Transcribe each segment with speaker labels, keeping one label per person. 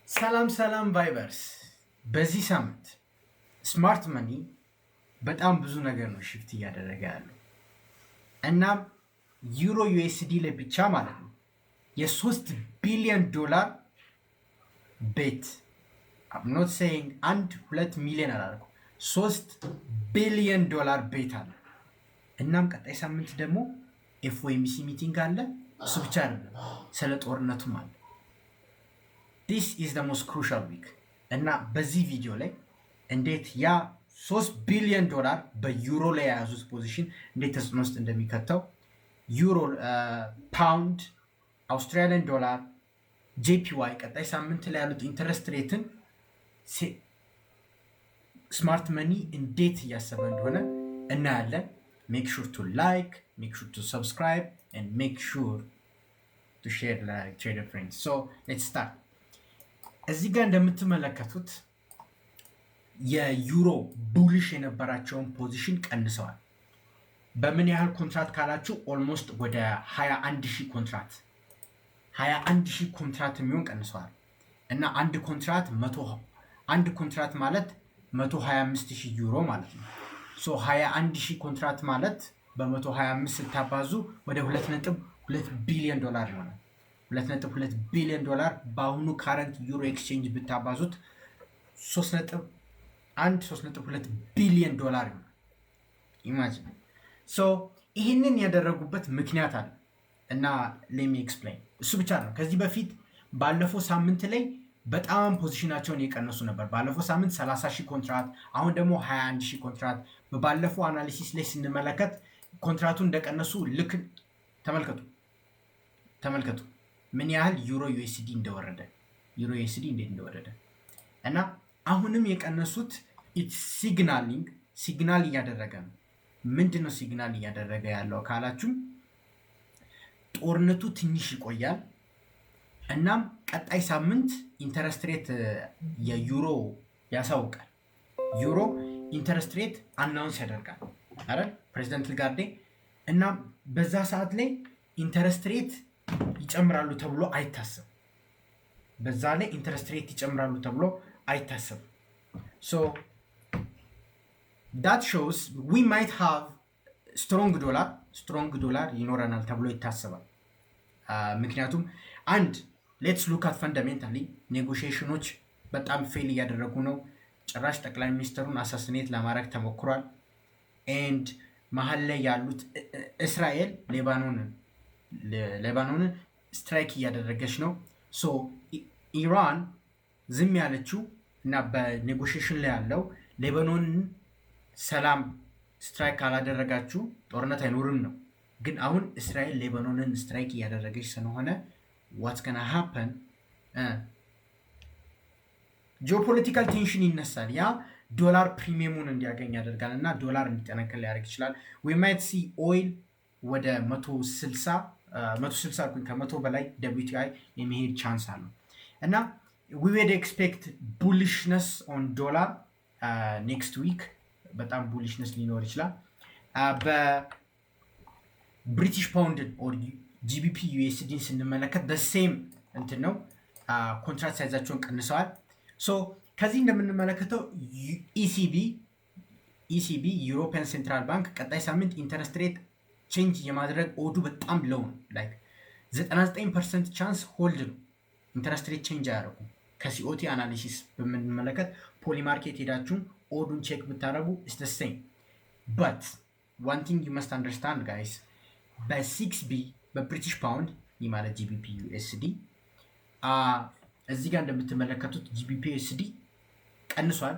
Speaker 1: ሰላም ቫይበርስ። በዚህ ሳምንት ስማርት መኒ በጣም ብዙ ነገር ነው ሽፍት እያደረገ ያለው። እናም ዩሮ ዩኤስዲ ላይ ብቻ ማለት ነው የ3 ቢሊዮን ዶላር ቤት ኖት ሴይንግ 1-2 ሚሊዮን አላልኩ 3 ቢሊዮን ዶላር ቤት አለ። እናም ቀጣይ ሳምንት ደግሞ ኤፍኦኤምሲ ሚቲንግ አለ። እሱ ብቻ አይደለም፣ ስለ ጦርነቱም አለ። ዲስ ኢዝ ደ ሞስት ክሩሻል ዊክ እና በዚህ ቪዲዮ ላይ እንዴት ያ 3 ቢሊዮን ዶላር በዩሮ ላይ የያዙት ፖዚሽን እንዴት ተጽዕኖ ውስጥ እንደሚከተው ዩሮ፣ ፓውንድ፣ አውስትራሊያን ዶላር፣ ጄፒዋይ ቀጣይ ሳምንት ላይ ያሉት ኢንተረስት ሬትን ስማርት መኒ እንዴት እያሰበ እንደሆነ እናያለን። ሜክ ሹር ቱ ላይክ፣ ሜክ ሹር ቱ ሰብስክራይብ ኤንድ ሜክ ሹር ቱ ሼር ላይክ ትሬደር ፍሬንድስ። ሶ ሌትስ ስታርት። እዚህ ጋር እንደምትመለከቱት የዩሮ ቡሊሽ የነበራቸውን ፖዚሽን ቀንሰዋል። በምን ያህል ኮንትራት ካላችሁ ኦልሞስት ወደ 21,000 ኮንትራት የሚሆን ቀንሰዋል። እና አንድ ኮንትራት ማለት 125,000 ዩሮ ማለት ነው። ሶ 21,000 ኮንትራት ማለት በ125 ስታባዙ ወደ 2.2 ቢሊዮን ዶላር ይሆናል። 2.2 ቢሊዮን ዶላር በአሁኑ ካረንት ዩሮ ኤክስቼንጅ ብታባዙት 3.2 ቢሊዮን ዶላር ይሆናል። ኢማጂን። ሶ ይህንን ያደረጉበት ምክንያት አለ እና ሌሚ ኤክስፕሌን። እሱ ብቻ ነው። ከዚህ በፊት ባለፈው ሳምንት ላይ በጣም ፖዚሽናቸውን የቀነሱ ነበር። ባለፈው ሳምንት 30,000 ኮንትራት፣ አሁን ደግሞ 21,000 ኮንትራት። በባለፈው አናሊሲስ ላይ ስንመለከት ኮንትራቱን እንደቀነሱ ልክ ተመልከቱ ምን ያህል ዩሮ ዩኤስዲ እንደወረደ እንዴት እንደወረደ እና አሁንም የቀነሱት ሲግናል እያደረገ ነው። ምንድን ነው ሲግናል እያደረገ ያለው ካላችሁ ጦርነቱ ትንሽ ይቆያል። እናም ቀጣይ ሳምንት ኢንተረስት ሬት የዩሮ ያሳውቃል። ዩሮ ኢንተረስት ሬት አናውንስ ያደርጋል አይደል ፕሬዚደንት ልጋርዴ። እናም በዛ ሰዓት ላይ ኢንተረስት ሬት ይጨምራሉ ተብሎ አይታሰብም። በዛ ላይ ኢንተረስት ሬት ይጨምራሉ ተብሎ አይታሰብም። ሶ that shows we might have strong dollar ይኖረናል ተብሎ ይታሰባል። ምክንያቱም ሌትስ ሉክ አት ፈንዳሜንታሊ ኔጎሽዬሽኖች በጣም ፌል እያደረጉ ነው። ጭራሽ ጠቅላይ ሚኒስትሩን አሳስኔት ለማድረግ ተሞክሯል። ኤንድ መሀል ላይ ያሉት እስራኤል ሌባኖንን ስትራይክ እያደረገች ነው። ሶ ኢራን ዝም ያለችው እና በኔጎሽዬሽን ላይ ያለው ሌባኖንን ሰላም ስትራይክ ካላደረጋችሁ ጦርነት አይኖርም ነው። ግን አሁን እስራኤል ሌባኖንን ስትራይክ እያደረገች ስለሆነ ዋትስ ገና ሃፐን ጂኦፖለቲካል ቴንሽን ይነሳል። ያ ዶላር ፕሪሚየሙን እንዲያገኝ ያደርጋል እና ዶላር እንዲጠነከር ሊያደርግ ይችላል። ዊ ማይት ሲ ኦይል ወደ 160 ከመቶ በላይ WTI የሚሄድ ቻንስ አለው እና ዊ ዊድ ኤክስፔክት ቡሊሽነስ ኦን ዶላር ኔክስት ዊክ። በጣም ቡሊሽነስ ሊኖር ይችላል። በብሪቲሽ ፓውንድን ኦር ጂቢፒ ዩኤስዲን ስንመለከት በሴም እንትን ነው። ኮንትራት ሳይዛቸውን ቀንሰዋል። ሶ ከዚህ እንደምንመለከተው ኢሲቢ ዩሮፒያን ሴንትራል ባንክ ቀጣይ ሳምንት ኢንተረስት ሬት ቼንጅ የማድረግ ኦዱ በጣም ለው ነው። ላይክ 99% ቻንስ ሆልድ ነው። ኢንተረስት ሬት ቼንጅ አያደርጉም። ከሲኦቲ አናሊሲስ በምንመለከት ፖሊማርኬት ሄዳችሁን ኦዱን ቼክ ብታደረጉ ኢስ ዘ ሴም። በት ዋን ቲንግ ዩ መስት አንደርስታንድ ጋይስ፣ በ6ቢ በብሪቲሽ ፓውንድ ይህ ማለት ጂቢፒ ዩኤስዲ እዚህ ጋር እንደምትመለከቱት ጂቢፒ ዩኤስዲ ቀንሷል።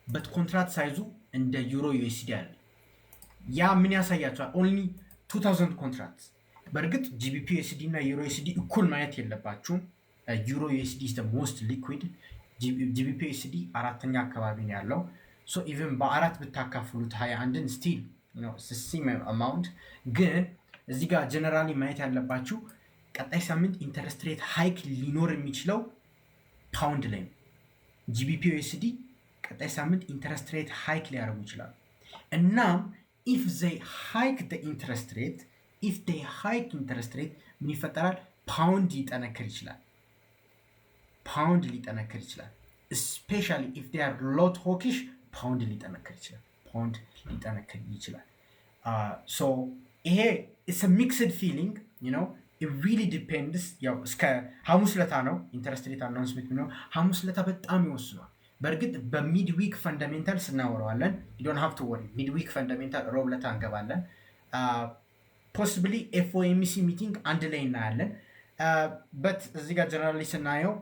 Speaker 1: በት ኮንትራት ሳይዙ እንደ ዩሮ ዩኤስዲ አለ። ያ ምን ያሳያቸዋል? ኦንሊ 2000 ኮንትራት። በእርግጥ ጂቢፒ ዩኤስዲ እና ዩሮ ዩኤስዲ እኩል ማየት የለባችሁም። ዩሮ ዩኤስዲ is the most liquid። ጂቢፒ ዩኤስዲ አራተኛ አካባቢ ነው ያለው። ሶ ኢቨን በአራት ብታካፍሉት 21ን ስቲል ሴም አማውንት። ግን እዚህ ጋር ጀነራሊ ማየት ያለባችሁ ቀጣይ ሳምንት ኢንተረስት ሬት ሃይክ ሊኖር የሚችለው ፓውንድ ላይ ነው። ጂቢፒ ዩኤስዲ ቀጣይ ሳምንት ኢንተረስት ሬት ሃይክ ሊያደርጉ ይችላሉ። እናም ኢፍ ዘይ ሃይክ ኢንተረስት ሬት ምን ይፈጠራል? ፓውንድ ይጠነክር ይችላል። ፓውንድ ሊጠነክር ይችላል። ስፔሻሊ ኢፍ ዴይ አር ሎት ሆኪሽ ፓውንድ ሊጠነክር ይችላል። ሶ ይሄ ኢትስ ሚክስድ ፊሊንግ ዩ ኖ ኢት ሪሊ ዲፔንድስ። ያው እስከ ሐሙስ ለታ ነው ኢንተረስት ሬት አናውንስመንት ነው። ሐሙስ ለታ በጣም ይወስኗል። በእርግጥ በሚድ ዊክ ፈንዳሜንታል ስናወረዋለን። ዩ ዶንት ሃቭ ቱ ወሪ። ሚድ ዊክ ፈንዳሜንታል ሮብ ለታ እንገባለን። ፖስብሊ ኤፍኦኤምሲ ሚቲንግ አንድ ላይ እናያለን። በት እዚህ ጋር ጀነራሊ ስናየው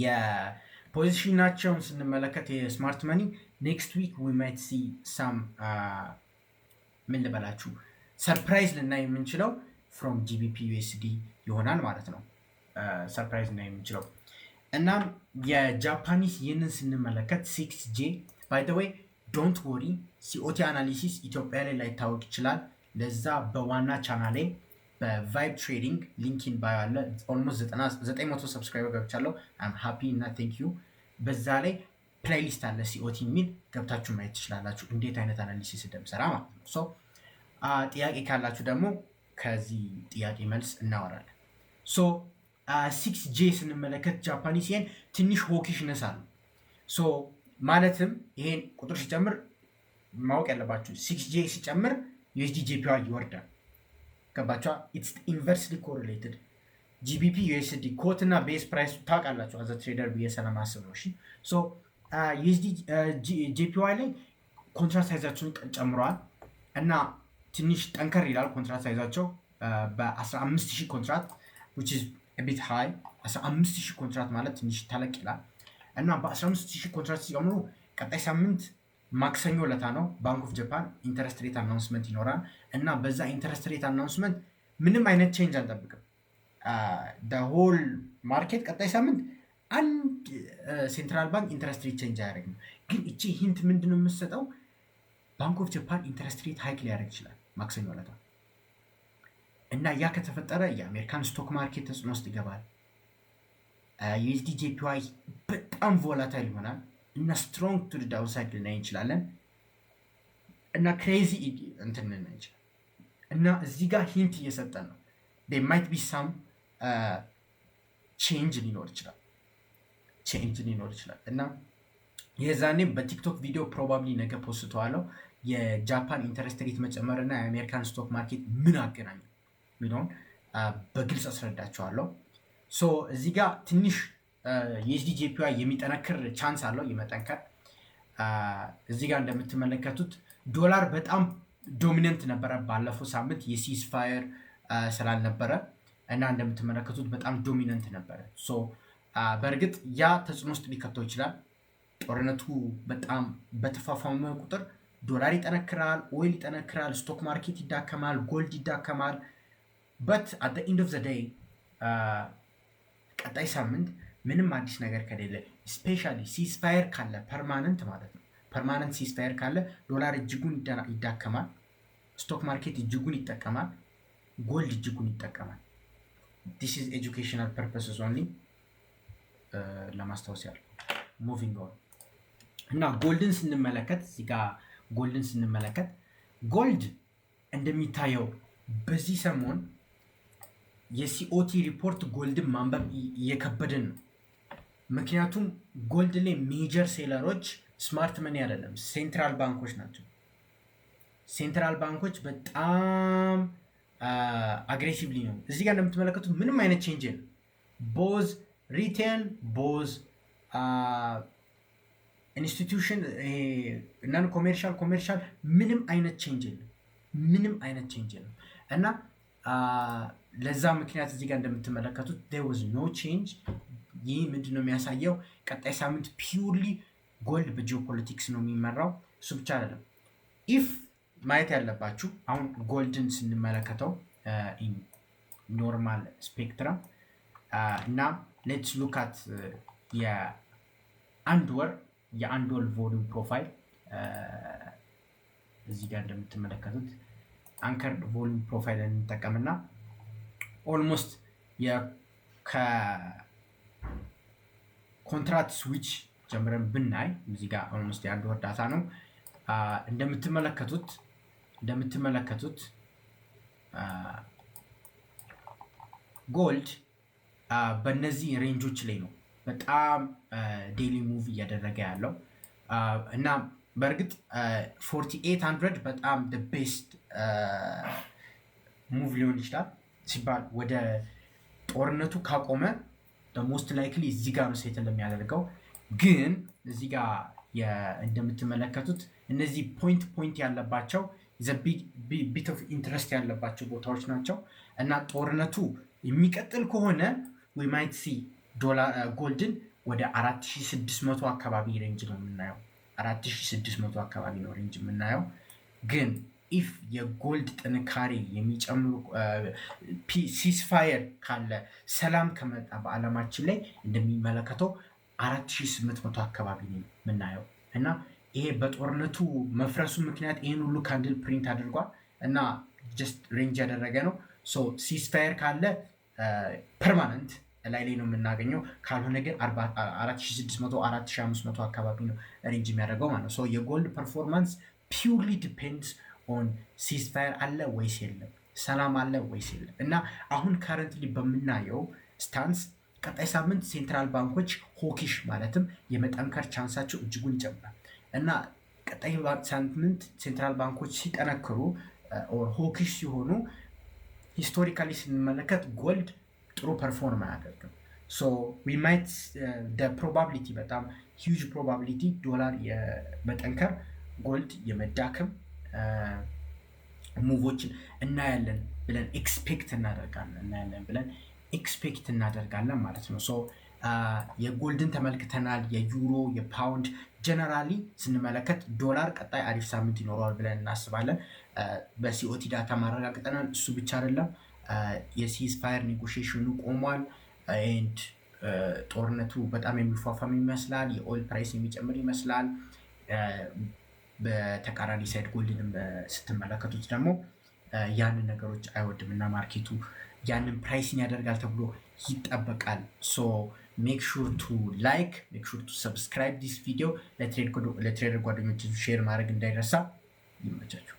Speaker 1: የፖዚሽናቸውን ስንመለከት የስማርት መኒ ኔክስት ዊክ ዊ ማይት ሲ ሳም ምን ልበላችሁ ሰርፕራይዝ ልናይ የምንችለው ፍሮም ጂቢፒ ዩኤስዲ ይሆናል ማለት ነው። ሰርፕራይዝ ልናይ የምንችለው እናም የጃፓኒስ ይህንን ስንመለከት 6J ባይ ዘ ዌይ ዶንት ወሪ ሲኦቲ አናሊሲስ ኢትዮጵያ ላይ ላይታወቅ ይችላል። ለዛ በዋና ቻናሌ በቫይብ ትሬዲንግ ሊንኪን ባዮ አለ። ኦልሞስት 900 ሰብስክራይበር ገብቻለሁ። አም ሃፒ እና ቴንክ ዩ። በዛ ላይ ፕሌይሊስት አለ ሲኦቲ የሚል ገብታችሁ ማየት ትችላላችሁ፣ እንዴት አይነት አናሊሲስ እንደምሰራ ማለት ነው። ሶ ጥያቄ ካላችሁ ደግሞ ከዚህ ጥያቄ መልስ እናወራለን። ሶ 6J ስንመለከት ጃፓኒስ ይሄን ትንሽ ሆኪሽነስ አሉ። ሶ ማለትም ይሄን ቁጥር ሲጨምር ማወቅ ያለባችሁ 6J ሲጨምር ዩኤስዲ ጄፒዋይ ይወርዳል። ገባችኋ? ኢትስ ኢንቨርስሊ ኮሪሌትድ። ጂቢፒ ዩኤስዲ ኮት እና ቤስ ፕራይስ ታውቃላችሁ አዘ ትሬደር ብዬ ስለማስብ ነው። እሺ ሶ ዩኤስዲ ጄፒዋይ ላይ ኮንትራት ሳይዛቸውን ጨምረዋል እና ትንሽ ጠንከር ይላል ኮንትራት ሳይዛቸው በ15000 ኮንትራት which is a bit high። 15000 ኮንትራት ማለት ትንሽ ተለቅ ይላል እና በ15000 ኮንትራት ሲጨምሩ ቀጣይ ሳምንት ማክሰኞ ለታ ነው ባንክ ኦፍ ጃፓን ኢንተረስት ሬት አናውንስመንት ይኖራል እና በዛ ኢንተረስት ሬት አናውንስመንት ምንም አይነት ቼንጅ አንጠብቅም። ሆል ማርኬት ቀጣይ ሳምንት አንድ ሴንትራል ባንክ ኢንተረስት ሬት ቼንጅ አያደርግም። ግን እቺ ሂንት ምንድነው የምትሰጠው? ባንክ ኦፍ ጃፓን ኢንተረስት ሬት ሃይክ ሊያደርግ ይችላል ማክሰኞ ለታ እና ያ ከተፈጠረ የአሜሪካን ስቶክ ማርኬት ተጽዕኖ ውስጥ ይገባል። ዩኤስዲ ጄፒዋይ በጣም ቮላታይል ይሆናል እና ስትሮንግ ቱ ዳውንሳይድ ልናይ እንችላለን እና ክሬዚ እንትን ልናይ እንችላለን እና እዚህ ጋር ሂንት እየሰጠን ነው። ዴይ ማይት ቢ ሳም ቼንጅ ሊኖር ይችላል እና የዛኔ በቲክቶክ ቪዲዮ ፕሮባብሊ ነገ ፖስተዋለሁ የጃፓን ኢንተረስት ሬት መጨመር እና የአሜሪካን ስቶክ ማርኬት ምን አገናኘው ሚለውን በግልጽ አስረዳቸዋለሁ። ሶ እዚህ ጋር ትንሽ የዩኤስዲ ጄፒዋይ የሚጠነክር ቻንስ አለው የመጠንከር። እዚህ ጋር እንደምትመለከቱት ዶላር በጣም ዶሚነንት ነበረ ባለፈው ሳምንት የሲዝ ፋየር ስላልነበረ እና እንደምትመለከቱት በጣም ዶሚነንት ነበረ። ሶ በእርግጥ ያ ተጽዕኖ ውስጥ ሊከተው ይችላል። ጦርነቱ በጣም በተፋፋመ ቁጥር ዶላር ይጠነክራል፣ ኦይል ይጠነክራል፣ ስቶክ ማርኬት ይዳከማል፣ ጎልድ ይዳከማል። በት አት ዘ ኤንድ ኦፍ ዘ ዴይ ቀጣይ ሳምንት ምንም አዲስ ነገር ከሌለ ስፔሻሊ ሲስፋየር ካለ ፐርማነንት ማለት ነው። ፐርማነንት ሲስፋየር ካለ ዶላር እጅጉን ይዳከማል፣ ስቶክ ማርኬት እጅጉን ይጠቀማል፣ ጎልድ እጅጉን ይጠቀማል። ዲስ ኢዝ ኤጁኬሽናል ፐርፐስስ ኦንሊ ለማስታወስ ያለው። ሙቪንግ ኦን እና ጎልድን ስንመለከት እዚህ ጋር ጎልድን ስንመለከት ጎልድ እንደሚታየው በዚህ ሰሞን የሲኦቲ ሪፖርት ጎልድን ማንበብ እየከበደን ነው። ምክንያቱም ጎልድ ላይ ሜጀር ሴለሮች ስማርት መኒ አይደለም ሴንትራል ባንኮች ናቸው። ሴንትራል ባንኮች በጣም አግሬሲቭሊ ነው። እዚህ ጋር እንደምትመለከቱት ምንም አይነት ቼንጅ የለም። ቦዝ ሪቴል ቦዝ ኢንስቲትዩሽን እና ኮሜርሻል ምንም አይነት ቼንጅ የለም እና ለዛ ምክንያት እዚህ ጋር እንደምትመለከቱት there was no change። ይህ ምንድነው የሚያሳየው? ቀጣይ ሳምንት ፒውርሊ ጎልድ በጂኦፖለቲክስ ነው የሚመራው። እሱ ብቻ አይደለም። ኢፍ ማየት ያለባችሁ አሁን ጎልድን ስንመለከተው ኖርማል ስፔክትረም እና ሌትስ ሉክ አት የአንድ ወር ቮሉም ፕሮፋይል እዚህ ጋር እንደምትመለከቱት አንከርድ ቮሉም ፕሮፋይል እንጠቀምና ኦልሞስት ከኮንትራክት ስዊች ጀምረን ብናይ እዚህ ጋር ኦልሞስት የአንድ ወር ዳታ ነው። እንደምትመለከቱት ጎልድ በእነዚህ ሬንጆች ላይ ነው በጣም ዴይሊ ሙቭ እያደረገ ያለው እና በእርግጥ 4800 በጣም ቤስት ሙቭ ሊሆን ይችላል ሲባል ወደ ጦርነቱ ካቆመ ሞስት ላይክሊ እዚህ ጋር ነው ሴትል የሚያደርገው። ግን እዚህ ጋር እንደምትመለከቱት እነዚህ ፖይንት ያለባቸው ቢት ኦፍ ኢንትረስት ያለባቸው ቦታዎች ናቸው እና ጦርነቱ የሚቀጥል ከሆነ ዊ ማይት ሲ ጎልድን ወደ 4600 አካባቢ ሬንጅ ነው የምናየው። 4600 አካባቢ ነው ሬንጅ የምናየው። ግን ኢፍ የጎልድ ጥንካሬ የሚጨምሩ ሲስፋየር ካለ ሰላም ከመጣ በዓለማችን ላይ እንደሚመለከተው 4800 አካባቢ ነው የምናየው እና ይሄ በጦርነቱ መፍረሱ ምክንያት ይህን ሁሉ ካንድል ፕሪንት አድርጓል እና ጀስት ሬንጅ ያደረገ ነው። ሲስፋየር ካለ ፐርማነንት ላይ ነው የምናገኘው። ካልሆነ ግን 4600 4500 አካባቢ ነው ሬንጅ የሚያደርገው ማለት ነው። የጎልድ ፐርፎርማንስ ፒውርሊ ዲፔንድስ ኦን ሲስፋየር አለ ወይስ የለም፣ ሰላም አለ ወይስ የለም እና አሁን ካረንትሊ በምናየው ስታንስ ቀጣይ ሳምንት ሴንትራል ባንኮች ሆኪሽ ማለትም የመጠንከር ቻንሳቸው እጅጉን ይጨምራል እና ቀጣይ ሳምንት ሴንትራል ባንኮች ሲጠነክሩ ሆኪሽ ሲሆኑ ሂስቶሪካሊ ስንመለከት ጎልድ ጥሩ ፐርፎርም አያደርግም። ፕሮባቢሊቲ በጣም ሂውጅ ፕሮባቢሊቲ ዶላር የመጠንከር ጎልድ የመዳከም ሙቮችን እናያለን ብለን ኤክስፔክት እናደርጋለን ማለት ነው። የጎልድን ተመልክተናል። የዩሮ የፓውንድ ጀነራሊ ስንመለከት ዶላር ቀጣይ አሪፍ ሳምንት ይኖረዋል ብለን እናስባለን። በሲኦቲ ዳታ ማረጋግጠናል። እሱ ብቻ አይደለም፣ የሲዝፋየር ኔጎሽሽኑ ቆሟል ኤንድ ጦርነቱ በጣም የሚፏፋም ይመስላል። የኦይል ፕራይስ የሚጨምር ይመስላል። በተቃራኒ ሳይድ ጎልድንም ስትመለከቱት ደግሞ ያንን ነገሮች አይወድም እና ማርኬቱ ያንን ፕራይሲን ያደርጋል ተብሎ ይጠበቃል። ሜክ ሹር ቱ ላይክ፣ ሜክ ሹር ቱ ሰብስክራይብ ዲስ ቪዲዮ። ለትሬደር ጓደኞች ሼር ማድረግ እንዳይረሳ። ይመቻችሁ።